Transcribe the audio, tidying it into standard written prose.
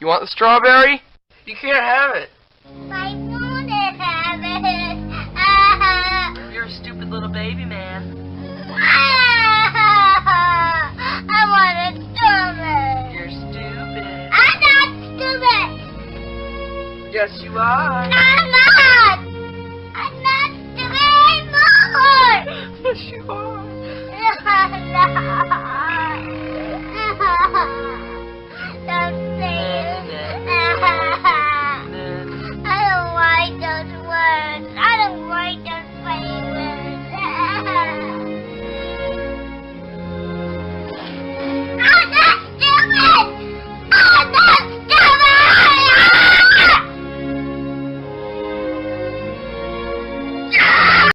want the strawberry? You can't have it. I want to have it. You're a stupid little baby, man. I want a strawberry. You're stupid. I'm not stupid. Yes, you are. I'm not.